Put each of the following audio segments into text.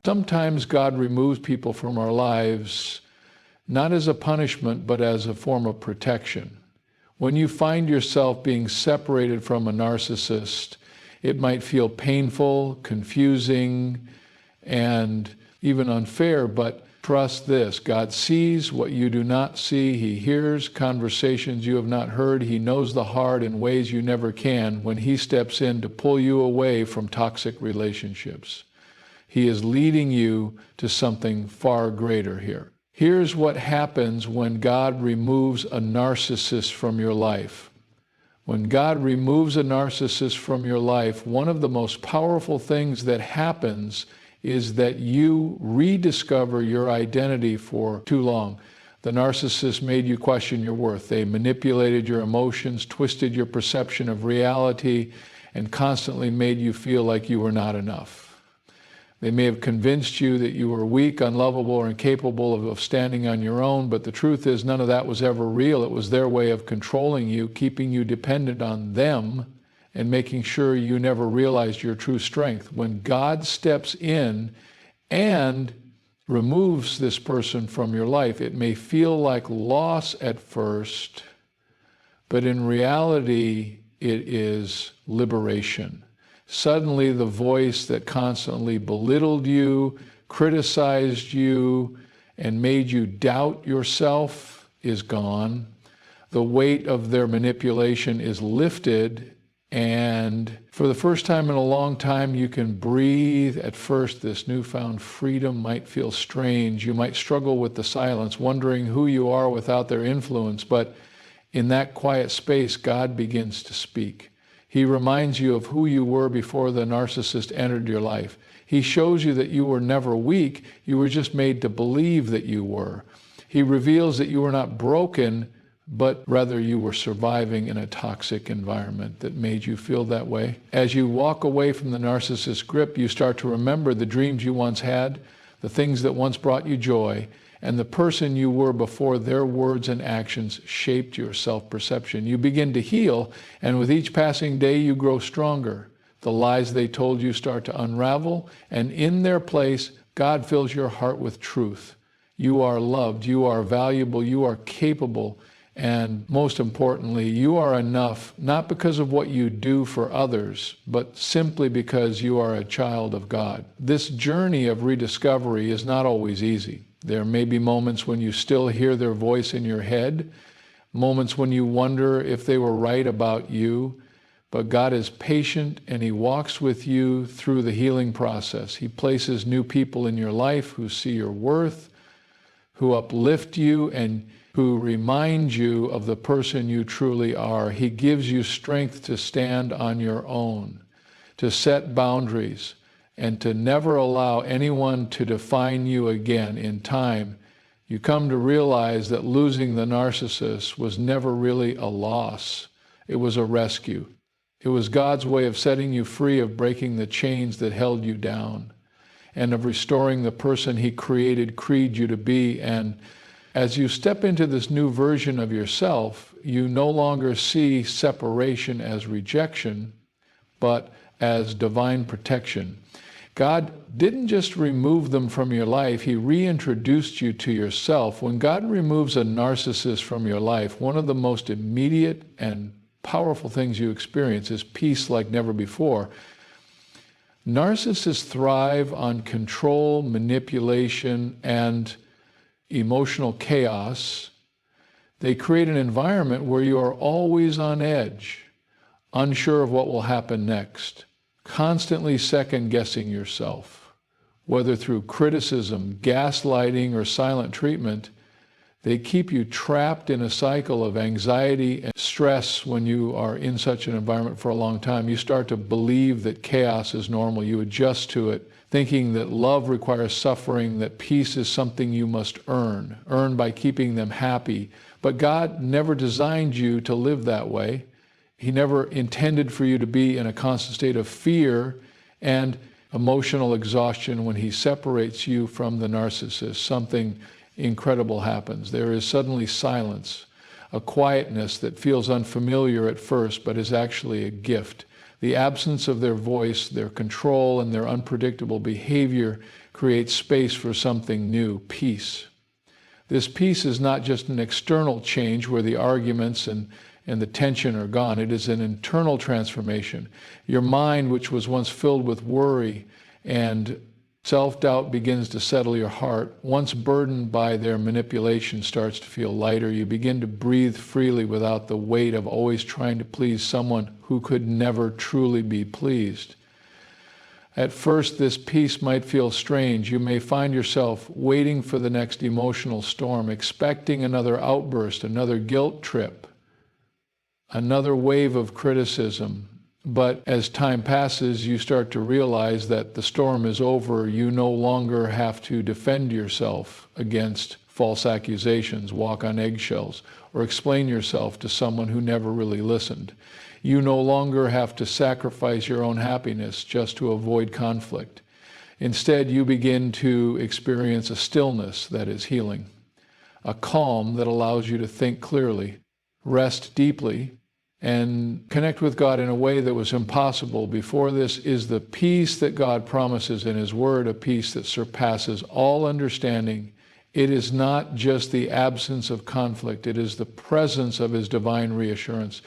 Sometimes God removes people from our lives, not as a punishment, but as a form of protection. When you find yourself being separated from a narcissist, it might feel painful, confusing, and even unfair, but trust this: God sees what you do not see. He hears conversations you have not heard. He knows the heart in ways you never can when He steps in to pull you away from toxic relationships. He is leading you to something far greater here. Here's what happens when God removes a narcissist from your life. When God removes a narcissist from your life, one of the most powerful things that happens is that you rediscover your identity for too long. The narcissist made you question your worth. They manipulated your emotions, twisted your perception of reality, and constantly made you feel like you were not enough. They may have convinced you that you were weak, unlovable, or incapable of standing on your own, but the truth is none of that was ever real. It was their way of controlling you, keeping you dependent on them, and making sure you never realized your true strength. When God steps in and removes this person from your life, it may feel like loss at first, but in reality, it is liberation. Suddenly, the voice that constantly belittled you, criticized you, and made you doubt yourself is gone. The weight of their manipulation is lifted, and for the first time in a long time, you can breathe. At first, this newfound freedom might feel strange. You might struggle with the silence, wondering who you are without their influence, but in that quiet space, God begins to speak. He reminds you of who you were before the narcissist entered your life. He shows you that you were never weak, you were just made to believe that you were. He reveals that you were not broken, but rather you were surviving in a toxic environment that made you feel that way. As you walk away from the narcissist's grip, you start to remember the dreams you once had, the things that once brought you joy, and the person you were before their words and actions shaped your self-perception. You begin to heal, and with each passing day, you grow stronger. The lies they told you start to unravel, and in their place, God fills your heart with truth. You are loved, you are valuable, you are capable, and most importantly, you are enough, not because of what you do for others, but simply because you are a child of God. This journey of rediscovery is not always easy. There may be moments when you still hear their voice in your head, moments when you wonder if they were right about you, but God is patient and He walks with you through the healing process. He places new people in your life who see your worth, who uplift you, and who remind you of the person you truly are. He gives you strength to stand on your own, to set boundaries, and to never allow anyone to define you again. In time, you come to realize that losing the narcissist was never really a loss. It was a rescue. It was God's way of setting you free, of breaking the chains that held you down, and of restoring the person He created you to be. And as you step into this new version of yourself, you no longer see separation as rejection, but as divine protection. God didn't just remove them from your life, He reintroduced you to yourself. When God removes a narcissist from your life, one of the most immediate and powerful things you experience is peace like never before. Narcissists thrive on control, manipulation, and emotional chaos. They create an environment where you are always on edge, unsure of what will happen next, constantly second-guessing yourself. Whether through criticism, gaslighting, or silent treatment, they keep you trapped in a cycle of anxiety and stress. When you are in such an environment for a long time, you start to believe that chaos is normal. You adjust to it, thinking that love requires suffering, that peace is something you must earn by keeping them happy. But God never designed you to live that way. He never intended for you to be in a constant state of fear and emotional exhaustion. When He separates you from the narcissist, something incredible happens. There is suddenly silence, a quietness that feels unfamiliar at first, but is actually a gift. The absence of their voice, their control, and their unpredictable behavior creates space for something new, peace. This peace is not just an external change where the arguments and the tension are gone. It is an internal transformation. Your mind, which was once filled with worry and self-doubt, begins to settle your heart. Once burdened by their manipulation, starts to feel lighter. You begin to breathe freely without the weight of always trying to please someone who could never truly be pleased. At first, this peace might feel strange. You may find yourself waiting for the next emotional storm, expecting another outburst, another guilt trip, another wave of criticism. But as time passes, you start to realize that the storm is over. You no longer have to defend yourself against false accusations, walk on eggshells, or explain yourself to someone who never really listened. You no longer have to sacrifice your own happiness just to avoid conflict. Instead, you begin to experience a stillness that is healing, a calm that allows you to think clearly, rest deeply, and connect with God in a way that was impossible before. This is the peace that God promises in His Word, a peace that surpasses all understanding. It is not just the absence of conflict, it is the presence of His divine reassurance.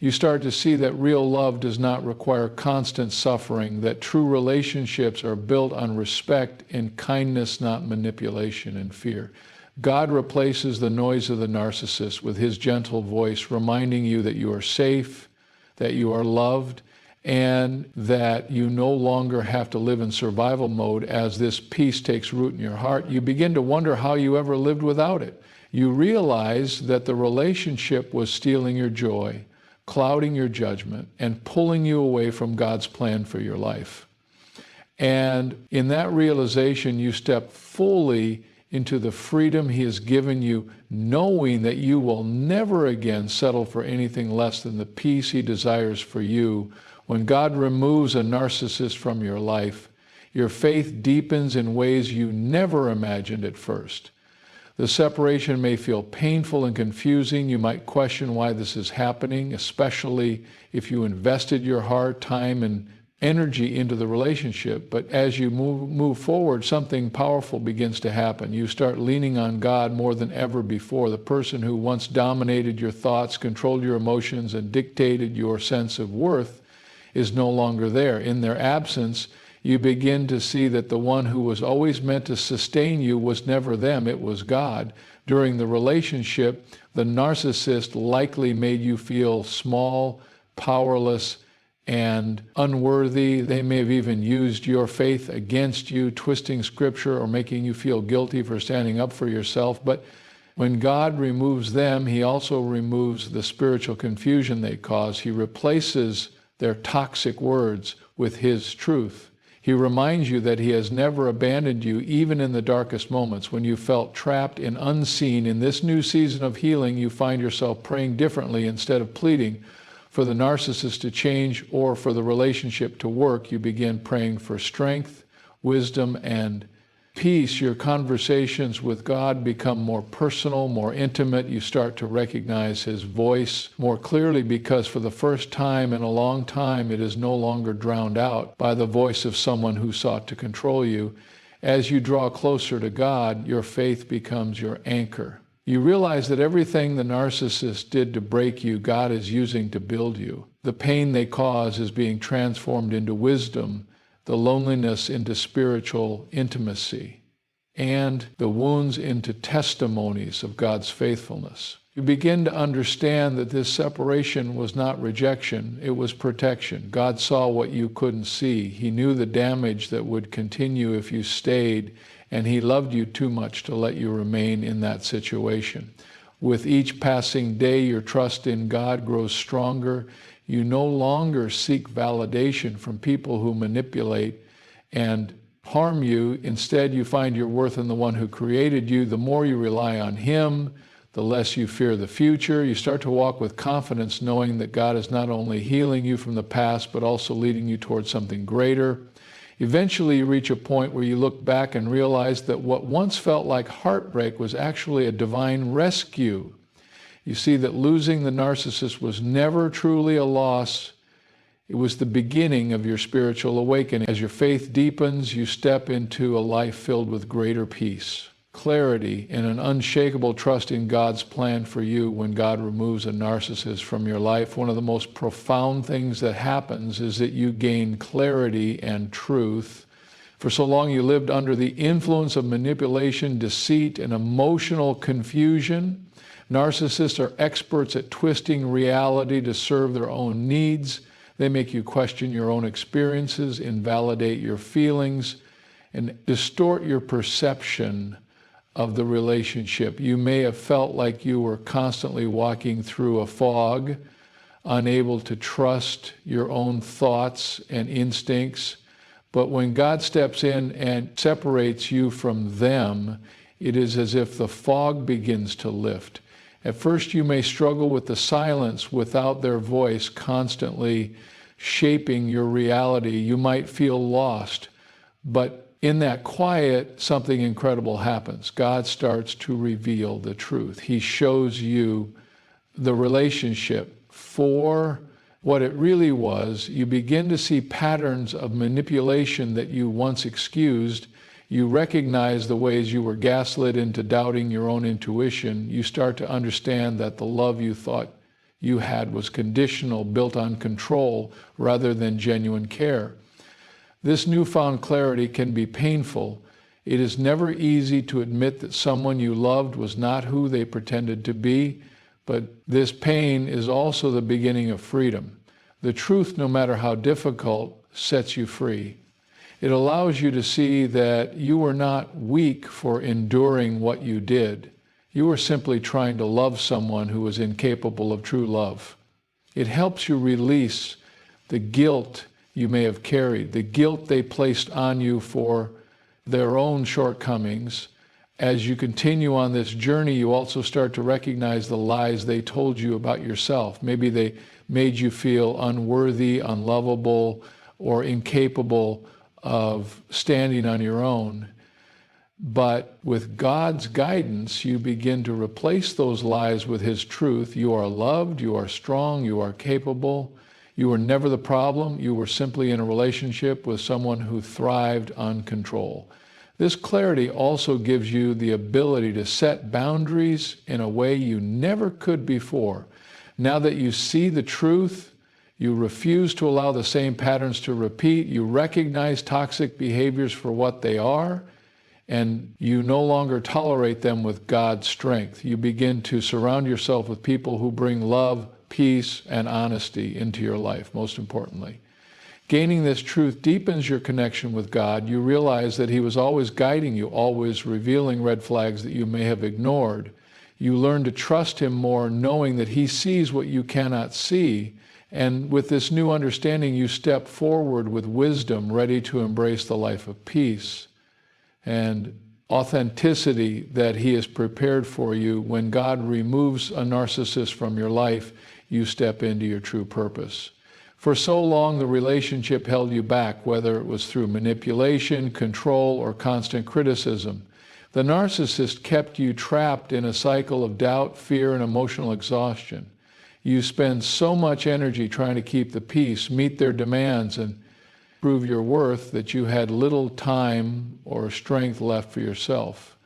You start to see that real love does not require constant suffering, that true relationships are built on respect and kindness, not manipulation and fear. God replaces the noise of the narcissist with His gentle voice, reminding you that you are safe, that you are loved, and that you no longer have to live in survival mode. As this peace takes root in your heart, you begin to wonder how you ever lived without it. You realize that the relationship was stealing your joy, clouding your judgment, and pulling you away from God's plan for your life. And in that realization, you step fully into the freedom He has given you, knowing that you will never again settle for anything less than the peace He desires for you. When God removes a narcissist from your life, your faith deepens in ways you never imagined at first. The separation may feel painful and confusing. You might question why this is happening, especially if you invested your heart, time, and energy into the relationship. But as you move forward, something powerful begins to happen. You start leaning on God more than ever before. The person who once dominated your thoughts, controlled your emotions, and dictated your sense of worth is no longer there. In their absence, you begin to see that the one who was always meant to sustain you was never them, it was God. During the relationship, the narcissist likely made you feel small, powerless, and unworthy. They may have even used your faith against you, twisting scripture or making you feel guilty for standing up for yourself. But when God removes them, He also removes the spiritual confusion they cause. He replaces their toxic words with His truth. He reminds you that He has never abandoned you, even in the darkest moments. When you felt trapped and unseen, in this new season of healing, you find yourself praying differently. Instead of pleading for the narcissist to change or for the relationship to work, you begin praying for strength, wisdom, and peace. Your conversations with God become more personal, more intimate. You start to recognize His voice more clearly because for the first time in a long time, it is no longer drowned out by the voice of someone who sought to control you. As you draw closer to God, your faith becomes your anchor. You realize that everything the narcissist did to break you, God is using to build you. The pain they cause is being transformed into wisdom, the loneliness into spiritual intimacy, and the wounds into testimonies of God's faithfulness. You begin to understand that this separation was not rejection, it was protection. God saw what you couldn't see. He knew the damage that would continue if you stayed, and He loved you too much to let you remain in that situation. With each passing day, your trust in God grows stronger. You no longer seek validation from people who manipulate and harm you. Instead, you find your worth in the one who created you. The more you rely on Him, the less you fear the future. You start to walk with confidence, knowing that God is not only healing you from the past, but also leading you towards something greater. Eventually, you reach a point where you look back and realize that what once felt like heartbreak was actually a divine rescue. You see that losing the narcissist was never truly a loss. It was the beginning of your spiritual awakening. As your faith deepens, you step into a life filled with greater peace, clarity, and an unshakable trust in God's plan for you. When God removes a narcissist from your life, one of the most profound things that happens is that you gain clarity and truth. For so long you lived under the influence of manipulation, deceit, and emotional confusion. Narcissists are experts at twisting reality to serve their own needs. They make you question your own experiences, invalidate your feelings, and distort your perception of the relationship. You may have felt like you were constantly walking through a fog, unable to trust your own thoughts and instincts. But when God steps in and separates you from them, it is as if the fog begins to lift. At first, you may struggle with the silence without their voice constantly shaping your reality. You might feel lost, but in that quiet, something incredible happens. God starts to reveal the truth. He shows you the relationship for what it really was. You begin to see patterns of manipulation that you once excused. You recognize the ways you were gaslit into doubting your own intuition. You start to understand that the love you thought you had was conditional, built on control rather than genuine care. This newfound clarity can be painful. It is never easy to admit that someone you loved was not who they pretended to be, but this pain is also the beginning of freedom. The truth, no matter how difficult, sets you free. It allows you to see that you were not weak for enduring what you did. You were simply trying to love someone who was incapable of true love. It helps you release the guilt you may have carried, the guilt they placed on you for their own shortcomings. As you continue on this journey, you also start to recognize the lies they told you about yourself. Maybe they made you feel unworthy, unlovable, or incapable of standing on your own. But with God's guidance, you begin to replace those lies with His truth. You are loved, you are strong, you are capable. You were never the problem. You were simply in a relationship with someone who thrived on control. This clarity also gives you the ability to set boundaries in a way you never could before. Now that you see the truth, you refuse to allow the same patterns to repeat. You recognize toxic behaviors for what they are, and you no longer tolerate them with God's strength. You begin to surround yourself with people who bring love, peace, and honesty into your life, most importantly. Gaining this truth deepens your connection with God. You realize that He was always guiding you, always revealing red flags that you may have ignored. You learn to trust Him more, knowing that He sees what you cannot see. And with this new understanding, you step forward with wisdom, ready to embrace the life of peace and authenticity that He has prepared for you. When God removes a narcissist from your life, you step into your true purpose. For so long, the relationship held you back, whether it was through manipulation, control, or constant criticism. The narcissist kept you trapped in a cycle of doubt, fear, and emotional exhaustion. You spend so much energy trying to keep the peace, meet their demands, and prove your worth that you had little time or strength left for yourself.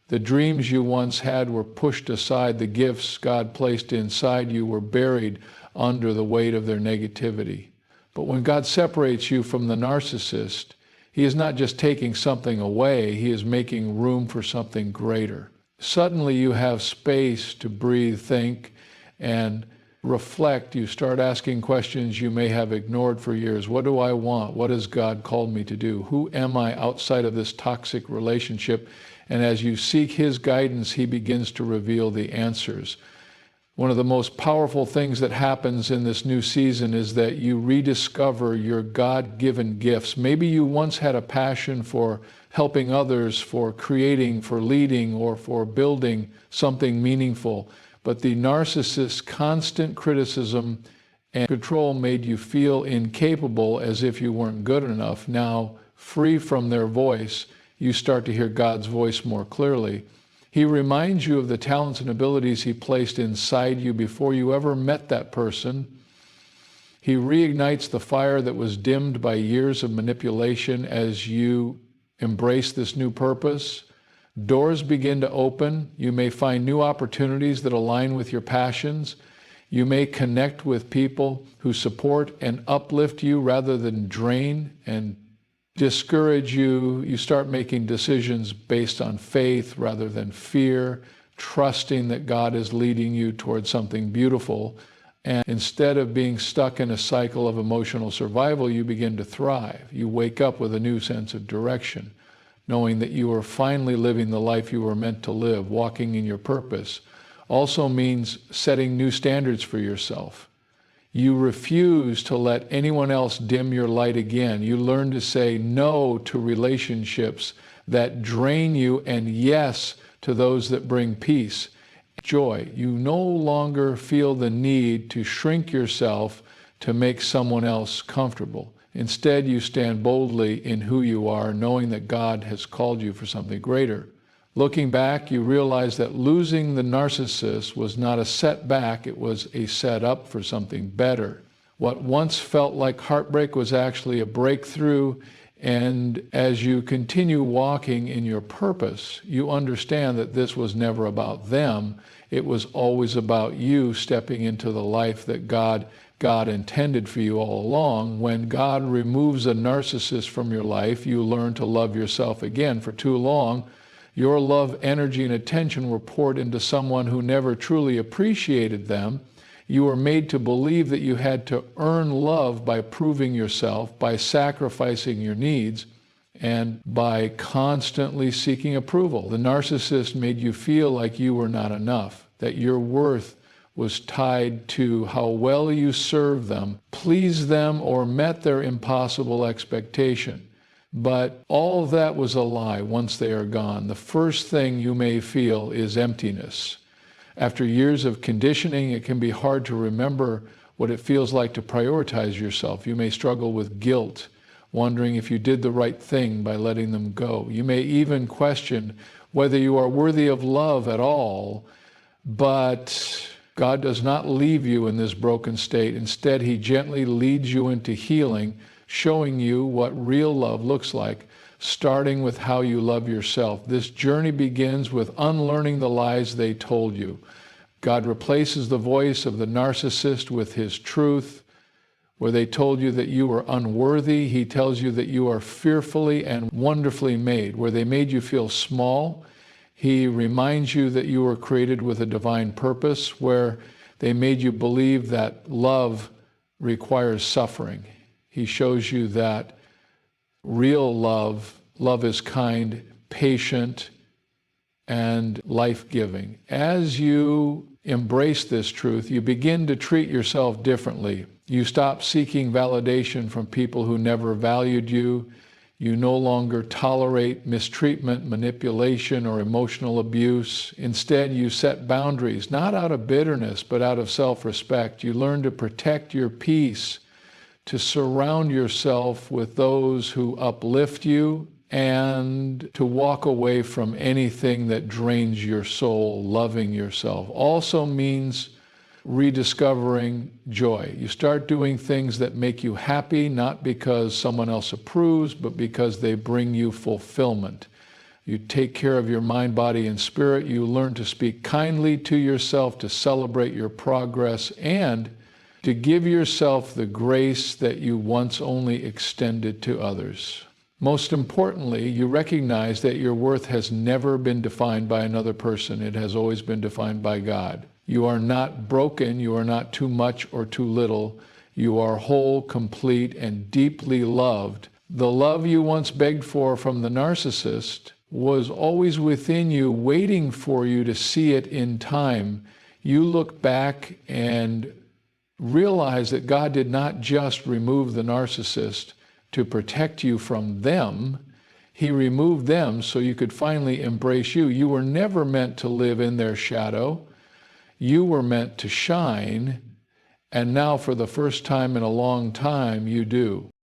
The dreams you once had were pushed aside. The gifts God placed inside you were buried under the weight of their negativity. But when God separates you from the narcissist, He is not just taking something away, He is making room for something greater. Suddenly you have space to breathe, think, and reflect. You start asking questions you may have ignored for years. What do I want? What has God called me to do? Who am I outside of this toxic relationship? And as you seek His guidance, He begins to reveal the answers. One of the most powerful things that happens in this new season is that you rediscover your God-given gifts. Maybe you once had a passion for helping others, for creating, for leading, or for building something meaningful. But the narcissist's constant criticism and control made you feel incapable, as if you weren't good enough. Now, free from their voice, you start to hear God's voice more clearly. He reminds you of the talents and abilities He placed inside you before you ever met that person. He reignites the fire that was dimmed by years of manipulation as you embrace this new purpose. Doors begin to open. You may find new opportunities that align with your passions. You may connect with people who support and uplift you rather than drain and discourage you. You start making decisions based on faith rather than fear, trusting that God is leading you towards something beautiful. And instead of being stuck in a cycle of emotional survival, you begin to thrive. You wake up with a new sense of direction, knowing that you are finally living the life you were meant to live. Walking in your purpose also means setting new standards for yourself. You refuse to let anyone else dim your light again. You learn to say no to relationships that drain you and yes to those that bring peace, joy. You no longer feel the need to shrink yourself to make someone else comfortable. Instead, you stand boldly in who you are, knowing that God has called you for something greater. Looking back, you realize that losing the narcissist was not a setback, it was a setup for something better. What once felt like heartbreak was actually a breakthrough, and as you continue walking in your purpose, you understand that this was never about them, it was always about you stepping into the life that God intended for you all along. When God removes a narcissist from your life, you learn to love yourself again. For too long, your love, energy, and attention were poured into someone who never truly appreciated them. You were made to believe that you had to earn love by proving yourself, by sacrificing your needs, and by constantly seeking approval. The narcissist made you feel like you were not enough, that your worth was tied to how well you served them, pleased them, or met their impossible expectation. But all of that was a lie once they are gone. The first thing you may feel is emptiness. After years of conditioning, it can be hard to remember what it feels like to prioritize yourself. You may struggle with guilt, wondering if you did the right thing by letting them go. You may even question whether you are worthy of love at all, but God does not leave you in this broken state. Instead, He gently leads you into healing, showing you what real love looks like, starting with how you love yourself. This journey begins with unlearning the lies they told you. God replaces the voice of the narcissist with His truth. Where they told you that you were unworthy, He tells you that you are fearfully and wonderfully made. Where they made you feel small, He reminds you that you were created with a divine purpose. Where they made you believe that love requires suffering, He shows you that real love is kind, patient, and life-giving. As you embrace this truth, you begin to treat yourself differently. You stop seeking validation from people who never valued you. You no longer tolerate mistreatment, manipulation, or emotional abuse. Instead, you set boundaries, not out of bitterness, but out of self-respect. You learn to protect your peace, to surround yourself with those who uplift you, and to walk away from anything that drains your soul. Loving yourself also means rediscovering joy. You start doing things that make you happy, not because someone else approves, but because they bring you fulfillment. You take care of your mind, body, and spirit. You learn to speak kindly to yourself, to celebrate your progress, and to give yourself the grace that you once only extended to others. Most importantly, you recognize that your worth has never been defined by another person. It has always been defined by God. You are not broken. You are not too much or too little. You are whole, complete, and deeply loved. The love you once begged for from the narcissist was always within you, waiting for you to see it in time. You look back and realize that God did not just remove the narcissist to protect you from them. He removed them so you could finally embrace you. You were never meant to live in their shadow. You were meant to shine, and now for the first time in a long time, you do.